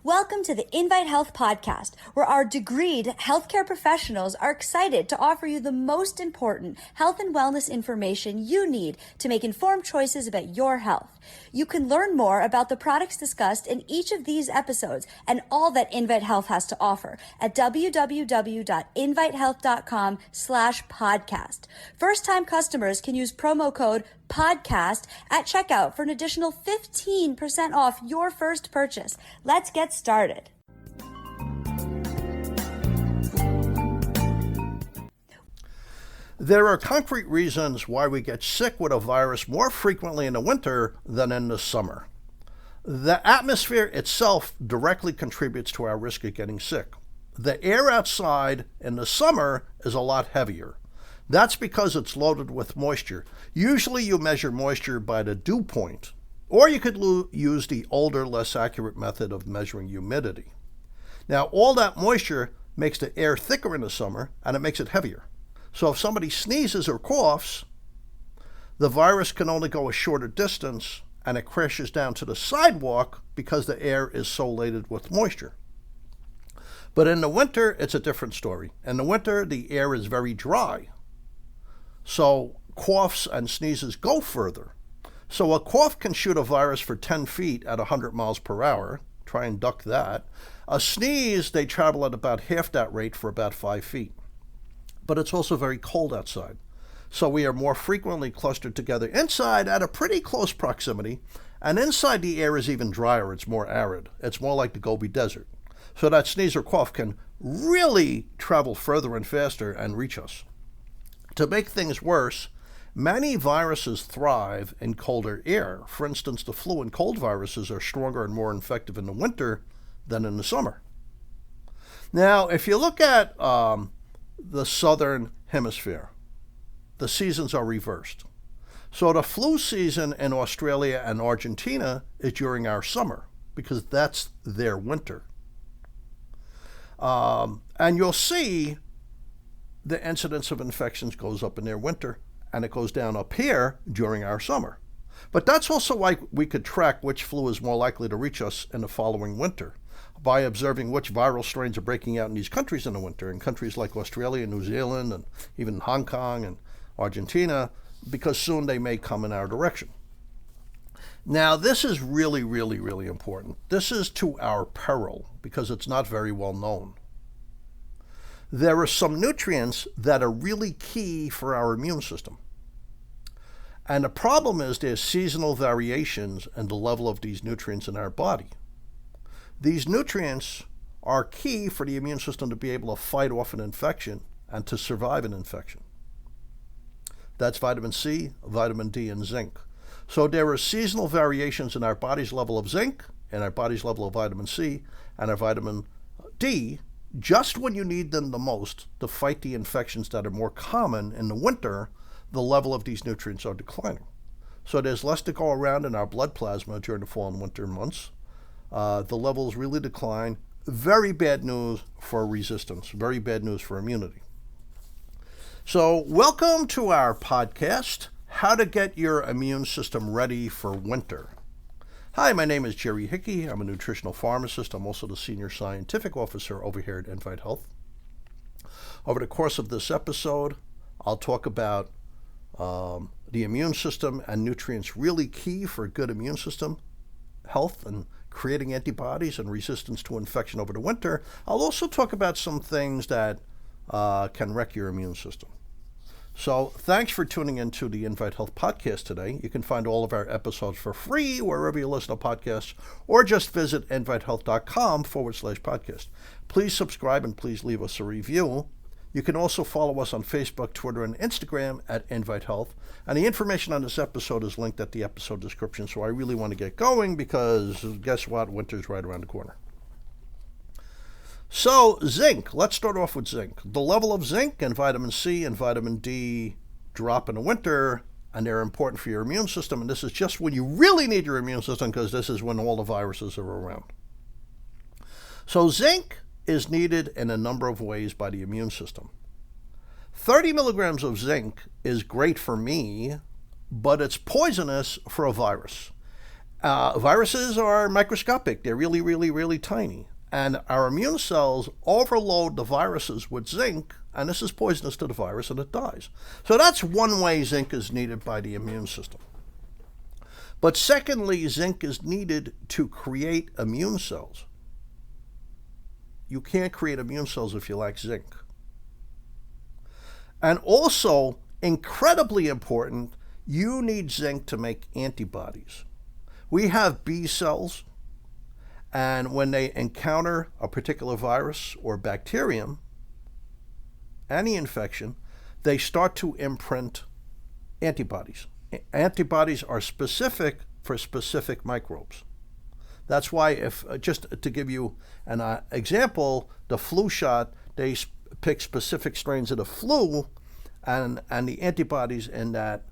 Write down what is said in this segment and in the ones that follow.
Welcome to the Invite Health podcast, where our degreed healthcare professionals are excited to offer you the most important health and wellness information you need to make informed choices about your health. You can learn more about the products discussed in each of these episodes and all that Invite Health has to offer at www.invitehealth.com/podcast. First-time customers can use promo code podcast at checkout for an additional 15% off your first purchase. Let's get started. There are concrete reasons why we get sick with a virus more frequently in the winter than in the summer. The atmosphere itself directly contributes to our risk of getting sick. The air outside in the summer is a lot heavier. That's because it's loaded with moisture. Usually you measure moisture by the dew point, or you could use the older, less accurate method of measuring humidity. Now, all that moisture makes the air thicker in the summer, and it makes it heavier. So if somebody sneezes or coughs, the virus can only go a shorter distance, and it crashes down to the sidewalk because the air is so loaded with moisture. But in the winter, it's a different story. In the winter, the air is very dry. So coughs and sneezes go further. So a cough can shoot a virus for 10 feet at 100 miles per hour. Try and duck that. A sneeze, they travel at about half that rate for about 5 feet. But it's also very cold outside. So we are more frequently clustered together inside at a pretty close proximity. And inside the air is even drier. It's more arid. It's more like the Gobi Desert. So that sneeze or cough can really travel further and faster and reach us. To make things worse, many viruses thrive in colder air. For instance, the flu and cold viruses are stronger and more infective in the winter than in the summer. Now, if you look at the southern hemisphere, the seasons are reversed. So the flu season in Australia and Argentina is during our summer because that's their winter. And you'll see the incidence of infections goes up in their winter, and it goes down up here during our summer. But that's also why we could track which flu is more likely to reach us in the following winter, by observing which viral strains are breaking out in these countries in the winter, in countries like Australia, New Zealand, and even Hong Kong and Argentina, because soon they may come in our direction. Now, this is really, really, really important. This is to our peril because it's not very well known. There are some nutrients that are really key for our immune system. And the problem is there's seasonal variations in the level of these nutrients in our body. These nutrients are key for the immune system to be able to fight off an infection and to survive an infection. That's vitamin C, vitamin D, and zinc. So there are seasonal variations in our body's level of zinc, and our body's level of vitamin C, and our vitamin D, just when you need them the most to fight the infections that are more common in the winter. The level of these nutrients are declining. So there's less to go around in our blood plasma during the fall and winter months. The levels really decline. Very bad news for resistance, very bad news for immunity. So welcome to our podcast, How to Get Your Immune System Ready for Winter. Hi, my name is Jerry Hickey. I'm a nutritional pharmacist. I'm also the senior scientific officer over here at Invite Health. Over the course of this episode, I'll talk about the immune system and nutrients really key for a good immune system health and creating antibodies and resistance to infection over the winter. I'll also talk about some things that can wreck your immune system. So thanks for tuning into the Invite Health podcast today. You can find all of our episodes for free wherever you listen to podcasts, or just visit invitehealth.com/podcast. Please subscribe and please leave us a review. You can also follow us on Facebook, Twitter, and Instagram at Invite Health. And the information on this episode is linked at the episode description. So I really want to get going because guess what? Winter's right around the corner. So zinc, let's start off with zinc. The level of zinc and vitamin C and vitamin D drop in the winter, and they're important for your immune system. And this is just when you really need your immune system because this is when all the viruses are around. So zinc is needed in a number of ways by the immune system. 30 milligrams of zinc is great for me, but it's poisonous for a virus. Viruses are microscopic. They're really, really, really tiny. And our immune cells overload the viruses with zinc, and this is poisonous to the virus, and it dies. So that's one way zinc is needed by the immune system. But secondly, zinc is needed to create immune cells. You can't create immune cells if you lack zinc. And also, incredibly important, you need zinc to make antibodies. We have B cells, and when they encounter a particular virus or bacterium, any infection, they start to imprint antibodies. Antibodies are specific for specific microbes. That's why, if just to give you an example, the flu shot, they pick specific strains of the flu, and the antibodies in that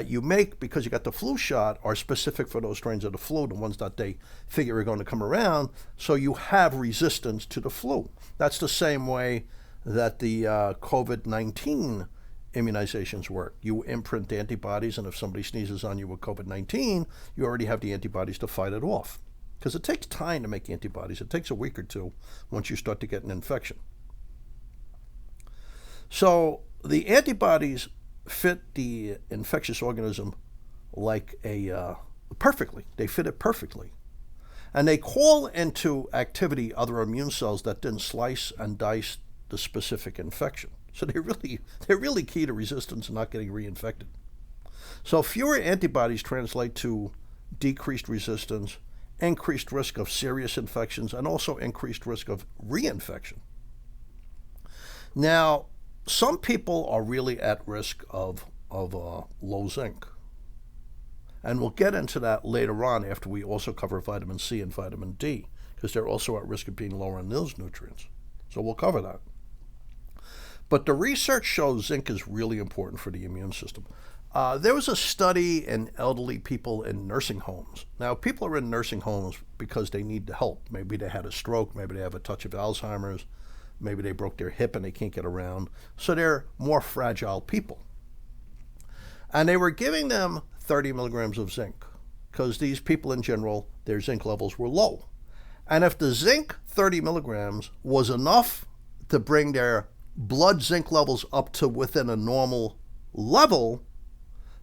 you make because you got the flu shot are specific for those strains of the flu, the ones that they figure are going to come around, so you have resistance to the flu. That's the same way that the COVID-19 immunizations work. You imprint antibodies, and if somebody sneezes on you with COVID-19, you already have the antibodies to fight it off. Because it takes time to make antibodies. It takes a week or two once you start to get an infection. So the antibodies fit the infectious organism like perfectly. They fit it perfectly. And they call into activity other immune cells that then slice and dice the specific infection. So they're really key to resistance and not getting reinfected. So fewer antibodies translate to decreased resistance, increased risk of serious infections, and also increased risk of reinfection. Now, some people are really at risk of low zinc. And we'll get into that later on after we also cover vitamin C and vitamin D, because they're also at risk of being lower in those nutrients. So we'll cover that. But the research shows zinc is really important for the immune system. There was a study in elderly people in nursing homes. Now, people are in nursing homes because they need the help. Maybe they had a stroke, maybe they have a touch of Alzheimer's, maybe they broke their hip and they can't get around. So they're more fragile people. And they were giving them 30 milligrams of zinc because these people in general, their zinc levels were low. And if the zinc 30 milligrams was enough to bring their blood zinc levels up to within a normal level,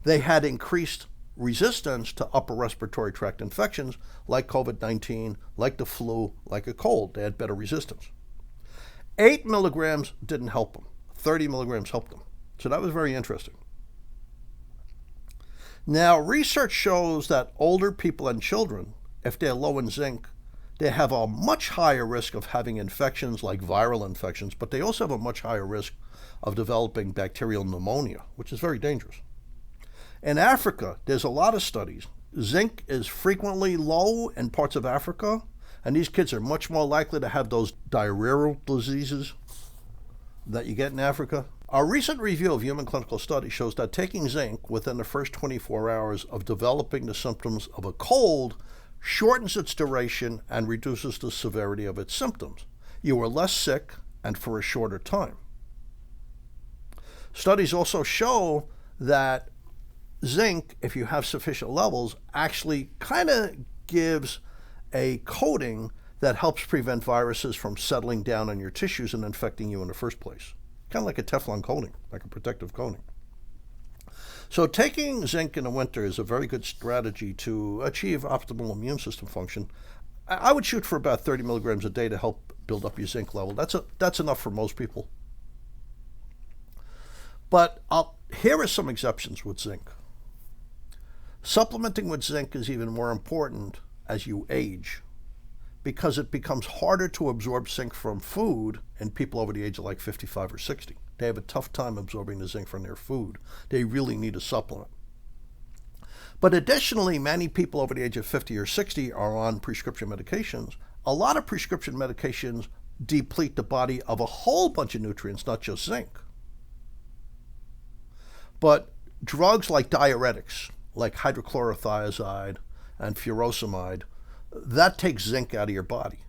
they had increased resistance to upper respiratory tract infections like COVID-19, like the flu, like a cold. They had better resistance. 8 milligrams didn't help them. 30 milligrams helped them. So that was very interesting. Now, research shows that older people and children, if they're low in zinc, they have a much higher risk of having infections like viral infections, but they also have a much higher risk of developing bacterial pneumonia, which is very dangerous. In Africa, there's a lot of studies. Zinc is frequently low in parts of Africa, and these kids are much more likely to have those diarrheal diseases that you get in Africa. A recent review of human clinical studies shows that taking zinc within the first 24 hours of developing the symptoms of a cold shortens its duration and reduces the severity of its symptoms. You are less sick and for a shorter time. Studies also show that zinc, if you have sufficient levels, actually kind of gives a coating that helps prevent viruses from settling down on your tissues and infecting you in the first place. Kind of like a Teflon coating, like a protective coating. So taking zinc in the winter is a very good strategy to achieve optimal immune system function. I would shoot for about 30 milligrams a day to help build up your zinc level. That's enough for most people. But here are some exceptions with zinc. Supplementing with zinc is even more important as you age, because it becomes harder to absorb zinc from food in people over the age of like 55 or 60. They have a tough time absorbing the zinc from their food. They really need a supplement. But additionally, many people over the age of 50 or 60 are on prescription medications. A lot of prescription medications deplete the body of a whole bunch of nutrients, not just zinc. But drugs like diuretics, like hydrochlorothiazide and furosemide, that takes zinc out of your body.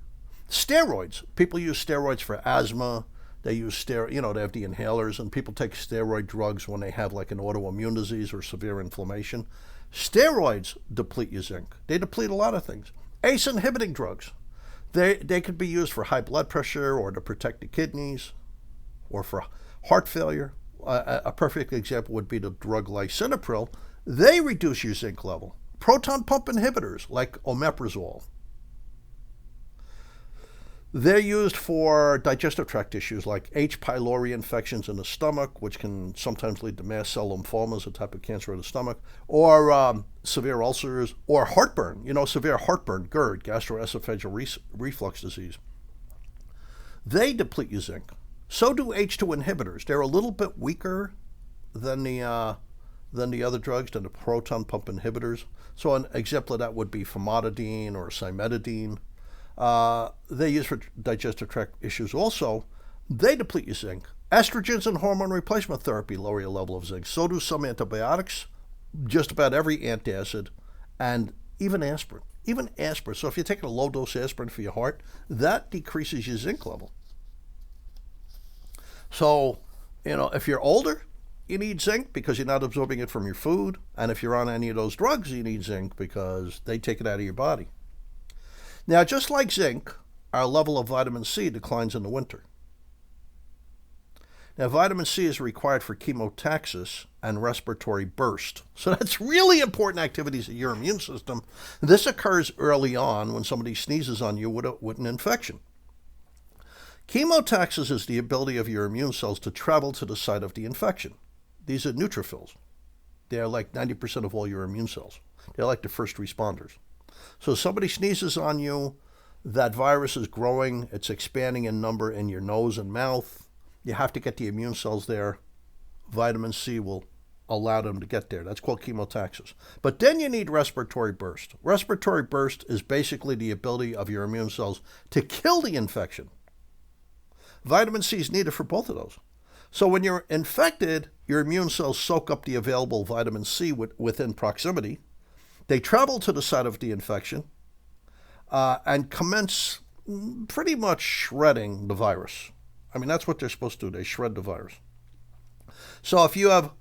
Steroids, people use steroids for asthma. They use they have the inhalers, and people take steroid drugs when they have like an autoimmune disease or severe inflammation. Steroids deplete your zinc. They deplete a lot of things. ACE inhibiting drugs. They could be used for high blood pressure or to protect the kidneys or for heart failure. A perfect example would be the drug lisinopril. They reduce your zinc level. Proton pump inhibitors like omeprazole. They're used for digestive tract issues like H. pylori infections in the stomach, which can sometimes lead to mast cell lymphomas, a type of cancer of the stomach, or severe ulcers, or heartburn, severe heartburn, GERD, gastroesophageal reflux disease. They deplete your zinc. So do H2 inhibitors. They're a little bit weaker than the other drugs, than the proton pump inhibitors. So an example of that would be famotidine or cimetidine. They use for digestive tract issues also. They deplete your zinc. Estrogens and hormone replacement therapy lower your level of zinc. So do some antibiotics, just about every antacid, and even aspirin. Even aspirin. So if you're taking a low-dose aspirin for your heart, that decreases your zinc level. So, if you're older, you need zinc because you're not absorbing it from your food. And if you're on any of those drugs, you need zinc because they take it out of your body. Now, just like zinc, our level of vitamin C declines in the winter. Now, vitamin C is required for chemotaxis and respiratory burst. So that's really important activities of your immune system. This occurs early on when somebody sneezes on you with an infection. Chemotaxis is the ability of your immune cells to travel to the site of the infection. These are neutrophils. They are like 90% of all your immune cells. They're like the first responders. So somebody sneezes on you, that virus is growing, it's expanding in number in your nose and mouth. You have to get the immune cells there. Vitamin C will allow them to get there. That's called chemotaxis. But then you need respiratory burst. Respiratory burst is basically the ability of your immune cells to kill the infection. Vitamin C is needed for both of those. So when you're infected, your immune cells soak up the available vitamin C within proximity. They travel to the site of the infection and commence pretty much shredding the virus. I mean, that's what they're supposed to do. They shred the virus. So if you have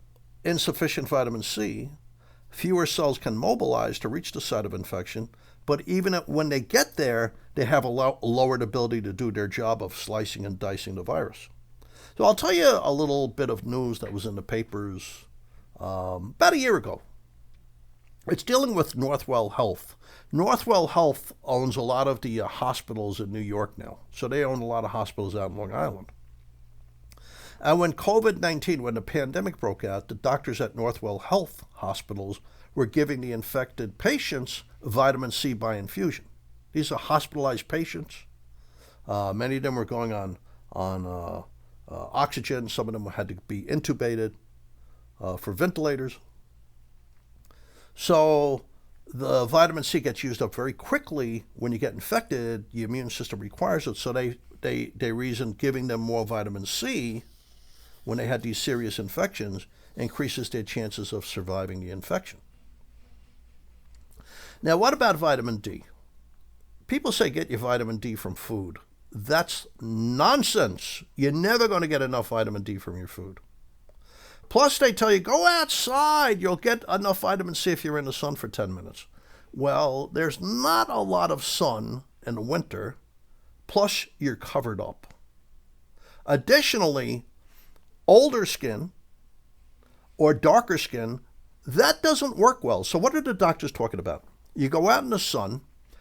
insufficient vitamin C, fewer cells can mobilize to reach the site of infection. But even when they get there, they have a lowered ability to do their job of slicing and dicing the virus. So I'll tell you a little bit of news that was in the papers about a year ago. It's dealing with Northwell Health. Northwell Health owns a lot of the hospitals in New York now. So they own a lot of hospitals out in Long Island. And when COVID-19, when the pandemic broke out, the doctors at Northwell Health hospitals were giving the infected patients vitamin C by infusion. These are hospitalized patients. Many of them were going on oxygen. Some of them had to be intubated for ventilators. So the vitamin C gets used up very quickly when you get infected. The immune system requires it. So they reason giving them more vitamin C when they had these serious infections increases their chances of surviving the infection. Now, what about vitamin D? People say get your vitamin D from food. That's nonsense. You're never going to get enough vitamin D from your food. Plus, they tell you, go outside. You'll get enough vitamin C if you're in the sun for 10 minutes. Well, there's not a lot of sun in the winter. Plus, you're covered up. Additionally, older skin or darker skin, that doesn't work well. So what are the doctors talking about? You go out in the sun,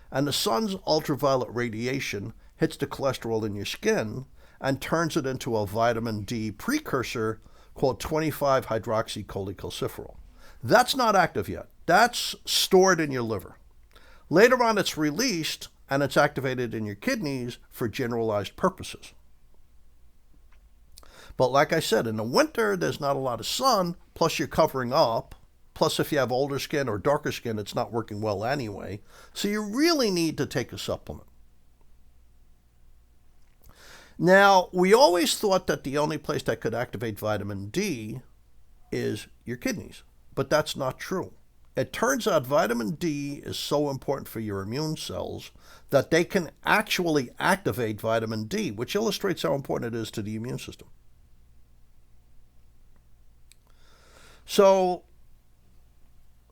and the sun's ultraviolet radiation hits the cholesterol in your skin and turns it into a vitamin D precursor called 25-hydroxycholecalciferol. That's not active yet. That's stored in your liver. Later on, it's released, and it's activated in your kidneys for generalized purposes. But like I said, in the winter, there's not a lot of sun, plus you're covering up. Plus, if you have older skin or darker skin, it's not working well anyway. So you really need to take a supplement. Now, we always thought that the only place that could activate vitamin D is your kidneys, but that's not true. It turns out vitamin D is so important for your immune cells that they can actually activate vitamin D, which illustrates how important it is to the immune system. So,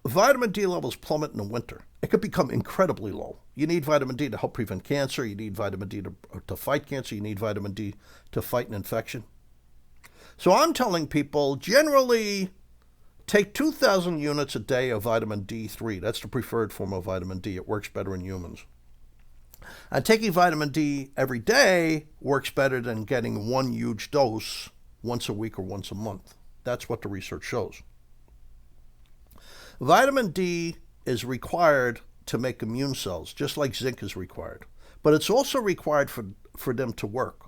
vitamin D levels plummet in the winter. It could become incredibly low. You need vitamin D to help prevent cancer. You need vitamin D to fight cancer. You need vitamin D to fight an infection. So I'm telling people, generally, take 2,000 units a day of vitamin D3. That's the preferred form of vitamin D. It works better in humans. And taking vitamin D every day works better than getting one huge dose once a week or once a month. That's what the research shows. Vitamin D is required to make immune cells, just like zinc is required. But it's also required for them to work.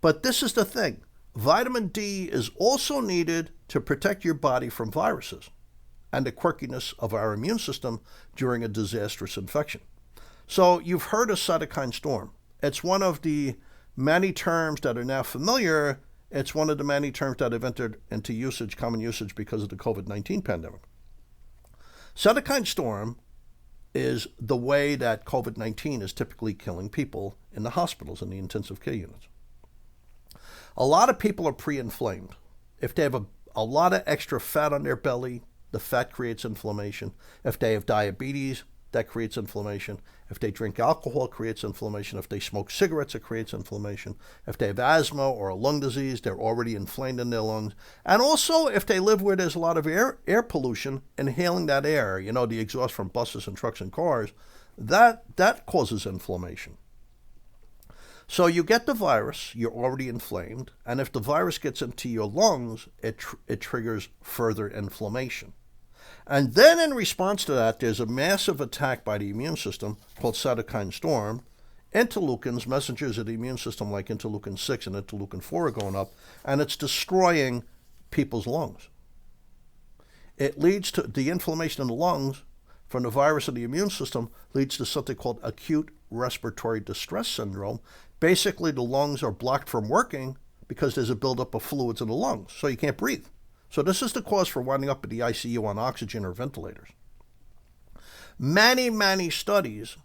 But this is the thing. Vitamin D is also needed to protect your body from viruses and the quirkiness of our immune system during a disastrous infection. So you've heard of cytokine storm. It's one of the many terms that are now familiar. It's one of the many terms that have entered into usage, common usage, because of the COVID-19 pandemic. Cytokine storm is the way that COVID-19 is typically killing people in the hospitals and the intensive care units. A lot of people are pre-inflamed. If they have a lot of extra fat on their belly, the fat creates inflammation. If they have diabetes, that creates inflammation. If they drink alcohol, it creates inflammation. If they smoke cigarettes, it creates inflammation. If they have asthma or a lung disease, they're already inflamed in their lungs. And also, if they live where there's a lot of air pollution, inhaling that air, the exhaust from buses and trucks and cars, that causes inflammation. So you get the virus, you're already inflamed, and if the virus gets into your lungs, it triggers further inflammation. And then in response to that, there's a massive attack by the immune system called cytokine storm. Interleukins, messengers of the immune system like interleukin 6 and interleukin 4 are going up, and it's destroying people's lungs. It leads to the inflammation in the lungs from the virus of the immune system leads to something called acute respiratory distress syndrome. Basically, the lungs are blocked from working because there's a buildup of fluids in the lungs, so you can't breathe. So this is the cause for winding up in the ICU on oxygen or ventilators. Many, many studies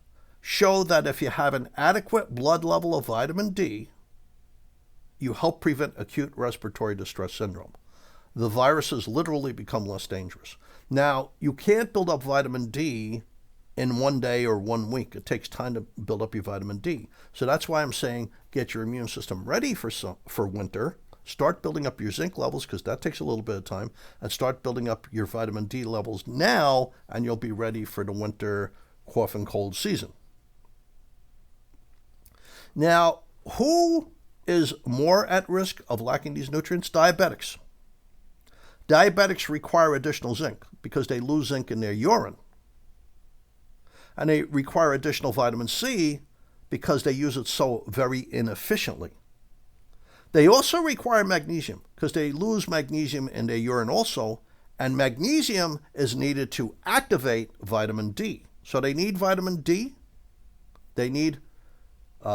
show that if you have an adequate blood level of vitamin D, you help prevent acute respiratory distress syndrome. The viruses literally become less dangerous. Now, you can't build up vitamin D in 1 day or 1 week. It takes time to build up your vitamin D. So that's why I'm saying get your immune system ready for winter. Start building up your zinc levels, because that takes a little bit of time, and start building up your vitamin D levels now, and you'll be ready for the winter cough and cold season. Now, who is more at risk of lacking these nutrients? Diabetics. Diabetics require additional zinc because they lose zinc in their urine. And they require additional vitamin C because they use it so very inefficiently. They also require magnesium because they lose magnesium in their urine also, and magnesium is needed to activate vitamin D. So they need vitamin D, they need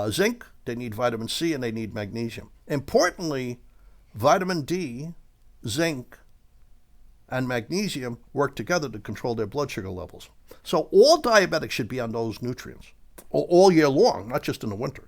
zinc, they need vitamin C, and they need magnesium. Importantly, vitamin D, zinc, and magnesium work together to control their blood sugar levels. So all diabetics should be on those nutrients all year long, not just in the winter.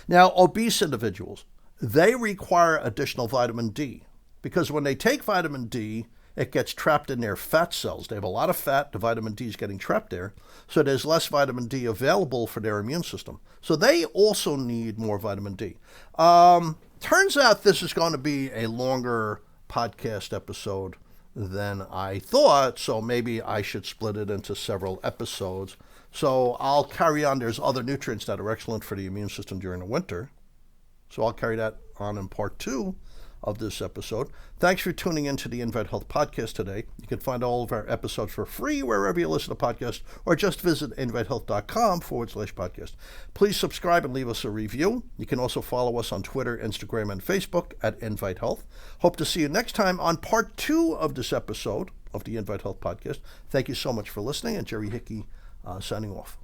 Now, obese individuals, they require additional vitamin D because when they take vitamin D, it gets trapped in their fat cells. They have a lot of fat, the vitamin D is getting trapped there, so there's less vitamin D available for their immune system. So they also need more vitamin D. Turns out this is going to be a longer podcast episode than I thought, so maybe I should split it into several episodes. So I'll carry on. There's other nutrients that are excellent for the immune system during the winter. So I'll carry that on in part 2 of this episode. Thanks for tuning in to the Invite Health podcast today. You can find all of our episodes for free wherever you listen to podcasts, or just visit invitehealth.com/podcast. Please subscribe and leave us a review. You can also follow us on Twitter, Instagram, and Facebook at Invite Health. Hope to see you next time on part 2 of this episode of the Invite Health podcast. Thank you so much for listening, and Jerry Hickey signing off.